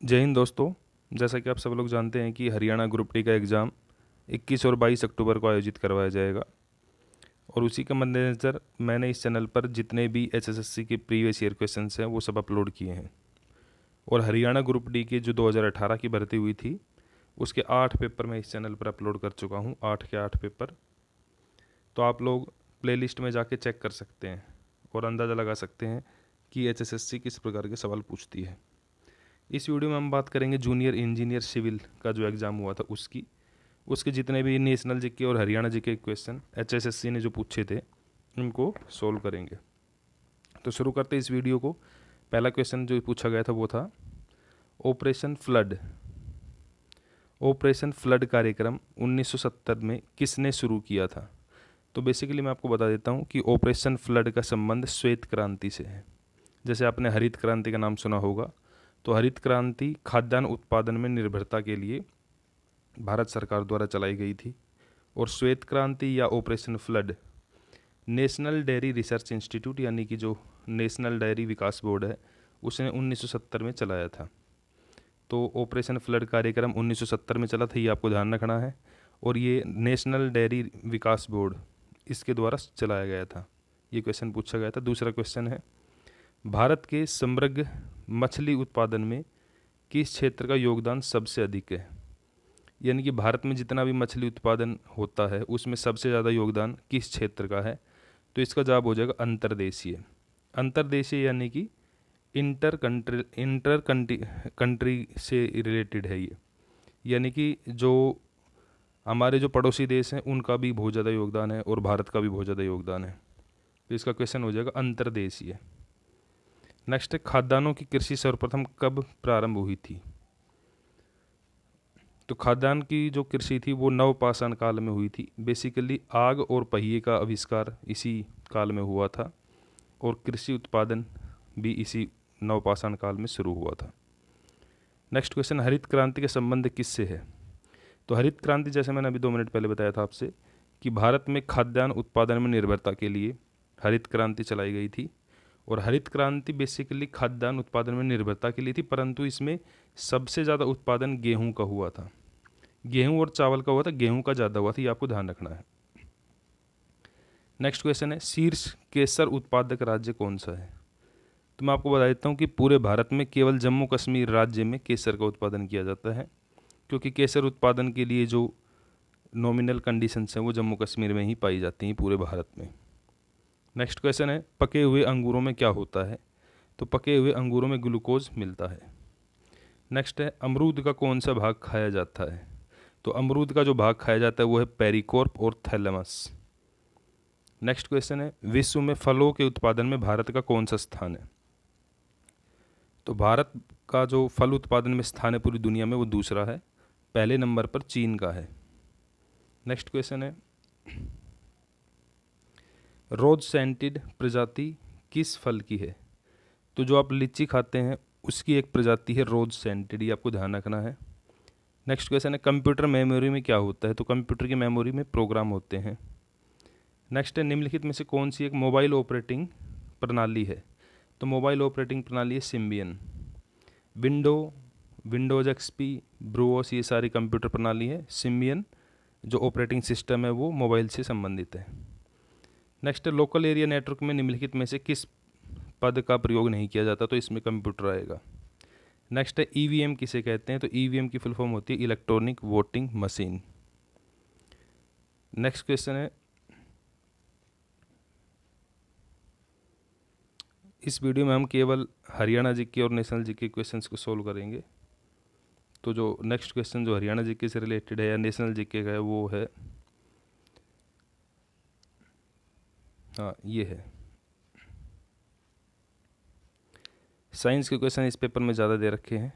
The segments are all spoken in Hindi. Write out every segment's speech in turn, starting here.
जय हिंद दोस्तों। जैसा कि आप सब लोग जानते हैं कि हरियाणा ग्रुप डी का एग्ज़ाम 21 और 22 अक्टूबर को आयोजित करवाया जाएगा और उसी के मद्देनज़र मैंने इस चैनल पर जितने भी एचएसएससी के प्रीवियस ईयर क्वेश्चंस हैं वो सब अपलोड किए हैं। और हरियाणा ग्रुप डी की जो 2018 की भर्ती हुई थी उसके 8 पेपर मैं इस चैनल पर अपलोड कर चुका हूँ, 8 के 8 पेपर। तो आप लोग प्लेलिस्ट में जाके चेक कर सकते हैं और अंदाज़ा लगा सकते हैं कि एचएसएससी किस प्रकार के सवाल पूछती है। इस वीडियो में हम बात करेंगे जूनियर इंजीनियर सिविल का जो एग्ज़ाम हुआ था उसके जितने भी नेशनल जीके और हरियाणा जीके क्वेश्चन एचएसएससी ने जो पूछे थे उनको सोल्व करेंगे। तो शुरू करते इस वीडियो को। पहला क्वेश्चन जो पूछा गया था वो था ऑपरेशन फ्लड कार्यक्रम 1970 में किसने शुरू किया था। तो बेसिकली मैं आपको बता देता हूँ कि ऑपरेशन फ्लड का संबंध श्वेत क्रांति से है। जैसे आपने हरित क्रांति का नाम सुना होगा, तो हरित क्रांति खाद्यान्न उत्पादन में निर्भरता के लिए भारत सरकार द्वारा चलाई गई थी और श्वेत क्रांति या operation flood national dairy research institute यानी कि जो नेशनल डेयरी विकास बोर्ड है उसने 1970 में चलाया था। तो ऑपरेशन फ्लड कार्यक्रम 1970 में चला था, ये आपको ध्यान रखना है। और ये नेशनल डेयरी विकास बोर्ड इसके द्वारा चलाया गया था। ये क्वेश्चन पूछा गया था। दूसरा क्वेश्चन है भारत के समग्र मछली उत्पादन में किस क्षेत्र का योगदान सबसे अधिक है। यानी कि भारत में जितना भी मछली उत्पादन होता है उसमें सबसे ज़्यादा योगदान किस क्षेत्र का है। तो इसका जवाब हो जाएगा अंतर्देशीय। अंतर्देशीय यानी कि इंटर कंट्री से रिलेटेड है ये। यानी कि जो हमारे जो पड़ोसी देश हैं उनका भी बहुत ज़्यादा योगदान है और भारत का भी बहुत ज़्यादा योगदान है। तो इसका क्वेश्चन हो जाएगा अंतर्देशीय। नेक्स्ट है खाद्यान्नों की कृषि सर्वप्रथम कब प्रारंभ हुई थी। तो खाद्यान्न की जो कृषि थी वो नवपाषाण काल में हुई थी। बेसिकली आग और पहिए का आविष्कार इसी काल में हुआ था और कृषि उत्पादन भी इसी नवपाषाण काल में शुरू हुआ था। नेक्स्ट क्वेश्चन हरित क्रांति के संबंध किससे है। तो हरित क्रांति जैसे मैंने अभी 2 मिनट पहले बताया था आपसे कि भारत में खाद्यान्न उत्पादन में निर्भरता के लिए हरित क्रांति चलाई गई थी। और हरित क्रांति बेसिकली खाद्यान्न उत्पादन में निर्भरता के लिए थी, परंतु इसमें सबसे ज़्यादा उत्पादन गेहूं का हुआ था। गेहूं और चावल का हुआ था, गेहूं का ज़्यादा हुआ था, ये आपको ध्यान रखना है। नेक्स्ट क्वेश्चन है शीर्ष केसर उत्पादक राज्य कौन सा है। तो मैं आपको बता देता हूँ कि पूरे भारत में केवल जम्मू कश्मीर राज्य में केसर का उत्पादन किया जाता है, क्योंकि केसर उत्पादन के लिए जो नॉमिनल कंडीशंस हैं वो जम्मू कश्मीर में ही पाई जाती हैं पूरे भारत में। नेक्स्ट क्वेश्चन है पके हुए अंगूरों में क्या होता है। तो पके हुए अंगूरों में ग्लूकोज मिलता है। नेक्स्ट है अमरूद का कौन सा भाग खाया जाता है। तो अमरूद का जो भाग खाया जाता है वो है पेरिकोर्प और थैलेमस। नेक्स्ट क्वेश्चन है विश्व में फलों के उत्पादन में भारत का कौन सा स्थान है। तो भारत का जो फल उत्पादन में स्थान है पूरी दुनिया में वो दूसरा है, पहले नंबर पर चीन का है। नेक्स्ट क्वेश्चन है रोज सेंटेड प्रजाति किस फल की है। तो जो आप लीची खाते हैं उसकी एक प्रजाति है रोज सेंटेड, ये आपको ध्यान रखना है। नेक्स्ट क्वेश्चन है कंप्यूटर मेमोरी में क्या होता है। तो कंप्यूटर की मेमोरी में प्रोग्राम होते हैं। नेक्स्ट है निम्नलिखित में से कौन सी एक मोबाइल ऑपरेटिंग प्रणाली है। तो मोबाइल ऑपरेटिंग प्रणाली है सिम्बियन। विंडोज एक्सपी, ब्रूओस, ये सारी कंप्यूटर प्रणाली है। सिम्बियन जो ऑपरेटिंग सिस्टम है वो मोबाइल से संबंधित है। नेक्स्ट है लोकल एरिया नेटवर्क में निम्नलिखित में से किस पद का प्रयोग नहीं किया जाता। तो इसमें कंप्यूटर आएगा। नेक्स्ट है ईवीएम किसे कहते हैं। तो ईवीएम की फुल फॉर्म होती है electronic voting machine. Next question है इस वीडियो में हम केवल हरियाणा जीके और नेशनल जीके क्वेश्चंस को सोल्व करेंगे। तो जो नेक्स्ट क्वेश्चन जो हरियाणा जीके से रिलेटेड है या नेशनल जीके का है वो है, हाँ ये है। साइंस के क्वेश्चन इस पेपर में ज़्यादा दे रखे हैं,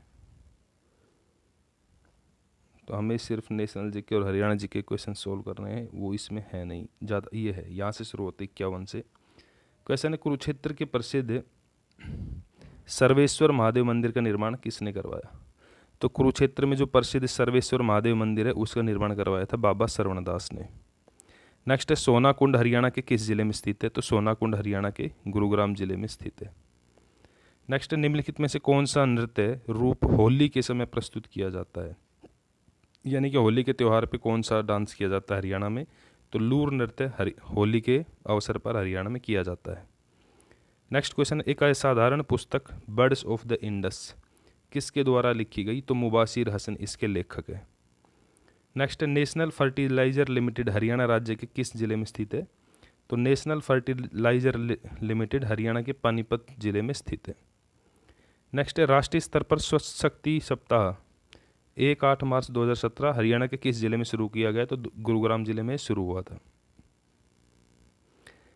तो हमें सिर्फ नेशनल जीके और हरियाणा जीके क्वेश्चन सोल्व करने हैं, वो इसमें है नहीं ज़्यादा। ये है, यहाँ से शुरू होते 51 से। क्वेश्चन है कुरुक्षेत्र के प्रसिद्ध सर्वेश्वर महादेव मंदिर का निर्माण किसने करवाया। तो कुरुक्षेत्र में जो प्रसिद्ध सर्वेश्वर महादेव मंदिर है उसका निर्माण करवाया था बाबा सरवणदास ने। नेक्स्ट है सोनाकुंड हरियाणा के किस जिले में स्थित है। तो सोनाकुंड हरियाणा के गुरुग्राम जिले में स्थित है। नेक्स्ट, निम्नलिखित में से कौन सा नृत्य रूप होली के समय प्रस्तुत किया जाता है, यानी कि होली के त्यौहार पे कौन सा डांस किया जाता है हरियाणा में, तो लूर नृत्य होली के अवसर पर हरियाणा में किया जाता है। नेक्स्ट क्वेश्चन, एक असाधारण पुस्तक बर्ड्स ऑफ द इंडस किसके द्वारा लिखी गई, तो मुबाशिर हसन इसके लेखक है। Next, national fertilizer limited Haryana राज्य के किस जिले में स्थित है, तो नेशनल फर्टिलाइजर लिमिटेड हरियाणा के पानीपत जिले में स्थित है। नेक्स्ट है, राष्ट्रीय स्तर पर स्वच्छ शक्ति सप्ताह 1-8 मार्च 2017 हरियाणा के किस जिले में शुरू किया गया, तो गुरुग्राम जिले में शुरू हुआ था।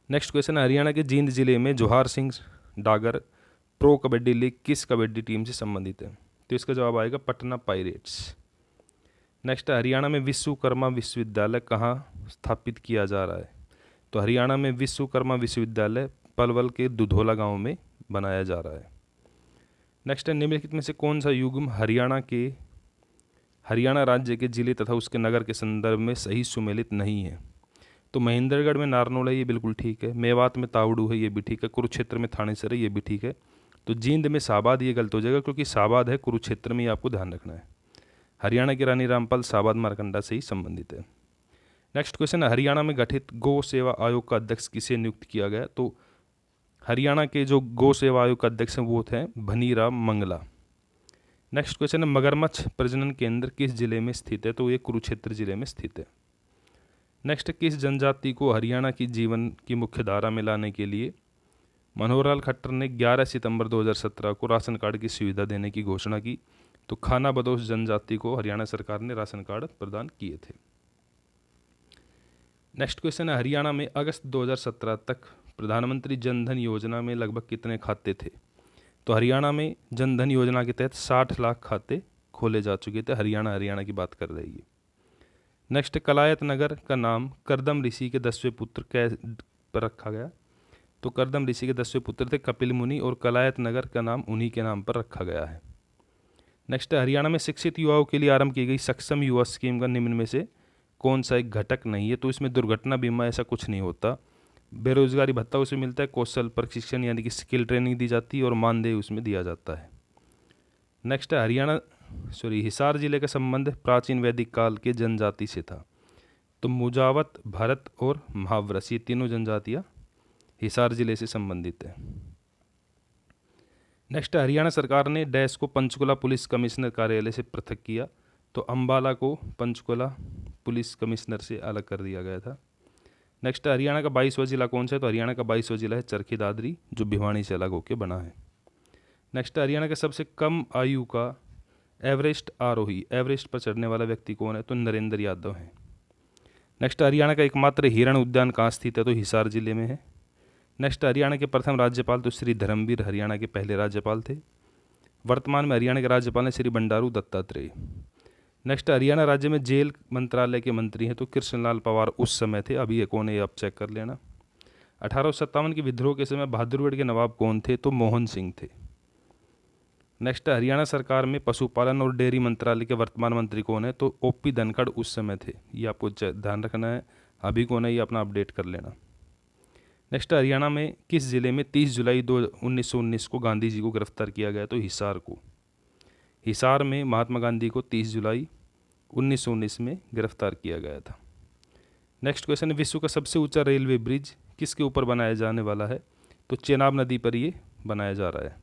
नेक्स्ट क्वेश्चन, हरियाणा के जींद जिले में जोहार सिंह डागर प्रो कबड्डी लीग किस कबड्डी टीम से संबंधित है, तो इसका जवाब आएगा पटना पायरेट्स। नेक्स्ट, हरियाणा में विश्वकर्मा विश्वविद्यालय कहाँ स्थापित किया जा रहा है, तो हरियाणा में विश्वकर्मा विश्वविद्यालय पलवल के दुधौला गांव में बनाया जा रहा है। नेक्स्ट है, निम्नलिखित में से कौन सा युग्म हरियाणा राज्य के जिले तथा उसके नगर के संदर्भ में सही सुमेलित नहीं है, तो महेंद्रगढ़ में नारनौल है, ये बिल्कुल ठीक है। मेवात में तावड़ू है, ये भी ठीक है। कुरुक्षेत्र में थानेसर है, ये भी ठीक है। तो जींद में साबाद, ये गलत हो जाएगा क्योंकि साबाद है कुरुक्षेत्र में, ये आपको ध्यान रखना है। हरियाणा की रानी रामपाल साबाद मारकंडा से ही संबंधित है। नेक्स्ट क्वेश्चन, हरियाणा में गठित गौ सेवा आयोग का अध्यक्ष किसे नियुक्त किया गया, तो हरियाणा के जो गौ सेवा आयोग का अध्यक्ष हैं वो थे भनीराम मंगला। नेक्स्ट क्वेश्चन है, मगरमच्छ प्रजनन केंद्र किस जिले में स्थित है, तो ये कुरुक्षेत्र जिले में स्थित है। नेक्स्ट, किस जनजाति को हरियाणा की जीवन की मुख्य धारा में लाने के लिए मनोहर लाल खट्टर ने 11 सितंबर 2017 को राशन कार्ड की सुविधा देने की घोषणा की, तो खाना बदोश जनजाति को हरियाणा सरकार ने राशन कार्ड प्रदान किए थे। नेक्स्ट क्वेश्चन है, हरियाणा में अगस्त 2017 तक प्रधानमंत्री जनधन योजना में लगभग कितने खाते थे, तो हरियाणा में जनधन योजना के तहत 60 लाख खाते खोले जा चुके थे। हरियाणा की बात कर रही है। नेक्स्ट, कलायत नगर का नाम करदम ऋषि के 10वें पुत्र पर रखा गया, तो करदम ऋषि के 10वें पुत्र थे कपिल मुनि और कलायत नगर का नाम उन्हीं के नाम पर रखा गया है। नेक्स्ट, हरियाणा में शिक्षित युवाओं के लिए आरंभ की गई सक्षम युवा स्कीम का निम्न में से कौन सा एक घटक नहीं है, तो इसमें दुर्घटना बीमा ऐसा कुछ नहीं होता। बेरोजगारी भत्ता उसमें मिलता है, कौशल प्रशिक्षण यानी कि स्किल ट्रेनिंग दी जाती है और मानदेय उसमें दिया जाता है। नेक्स्ट है, हिसार जिले का संबंध प्राचीन वैदिक काल के जनजाति से था, तो मुजावत, भरत और महावरस ये तीनों जनजातियां हिसार जिले से संबंधित है। नेक्स्ट, हरियाणा सरकार ने डैश को पंचकुला पुलिस कमिश्नर कार्यालय से पृथक किया, तो अंबाला को पंचकुला पुलिस कमिश्नर से अलग कर दिया गया था। नेक्स्ट, हरियाणा का 22वां जिला कौन सा है, तो हरियाणा का 22वां जिला है चरखी दादरी जो भिवानी से अलग होकर बना है। नेक्स्ट, हरियाणा के सबसे कम आयु का एवरेस्ट आरोही, एवरेस्ट पर चढ़ने वाला व्यक्ति कौन है, तो नरेंद्र यादव है। नेक्स्ट, हरियाणा का एकमात्र हिरण उद्यान कहाँ स्थित है, तो हिसार जिले में है। नेक्स्ट, हरियाणा के प्रथम राज्यपाल तो श्री धर्मवीर हरियाणा के पहले राज्यपाल थे। वर्तमान में हरियाणा के राज्यपाल हैं श्री बंडारू दत्तात्रेय। नेक्स्ट, हरियाणा राज्य में जेल मंत्रालय के मंत्री हैं तो कृष्णलाल पवार उस समय थे, अभी ये कौन है आप चेक कर लेना। 1857 के विद्रोह के समय बहादुरगढ़ के नवाब कौन थे, तो मोहन सिंह थे। नेक्स्ट, हरियाणा सरकार में पशुपालन और डेयरी मंत्रालय के वर्तमान मंत्री कौन है, तो ओपी धनखड़ उस समय थे, ये आपको ध्यान रखना है। अभी कौन है ये अपना अपडेट कर लेना। नेक्स्ट, हरियाणा में किस जिले में 30 जुलाई 1919 को गांधी जी को गिरफ्तार किया गया, तो हिसार को। हिसार में महात्मा गांधी को 30 जुलाई 1919 में गिरफ्तार किया गया था। नेक्स्ट क्वेश्चन, विश्व का सबसे ऊंचा रेलवे ब्रिज किसके ऊपर बनाया जाने वाला है, तो चेनाब नदी पर ये बनाया जा रहा है।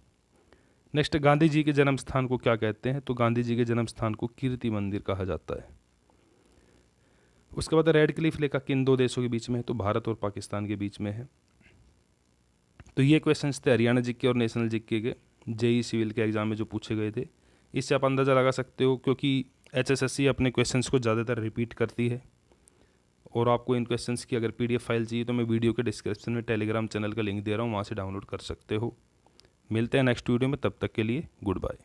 नेक्स्ट, गांधी जी के जन्म स्थान को क्या कहते हैं, तो गांधी जी के जन्म स्थान को कीर्ति मंदिर कहा जाता है। उसके बाद रेड क्लिफ लेक किन दो देशों के बीच में है, तो भारत और पाकिस्तान के बीच में है। तो ये क्वेश्चंस थे हरियाणा जीके और नेशनल जीके के जेई सिविल के एग्जाम में जो पूछे गए थे। इससे आप अंदाज़ा लगा सकते हो क्योंकि HSSC अपने क्वेश्चंस को ज़्यादातर रिपीट करती है। और आपको इन क्वेश्चंस की अगर PDF फाइल चाहिए तो मैं वीडियो के डिस्क्रिप्शन में टेलीग्राम चैनल का लिंक दे रहा हूँ, वहाँ से डाउनलोड कर सकते हो। मिलते हैं नेक्स्ट वीडियो में, तब तक के लिए गुड बाय।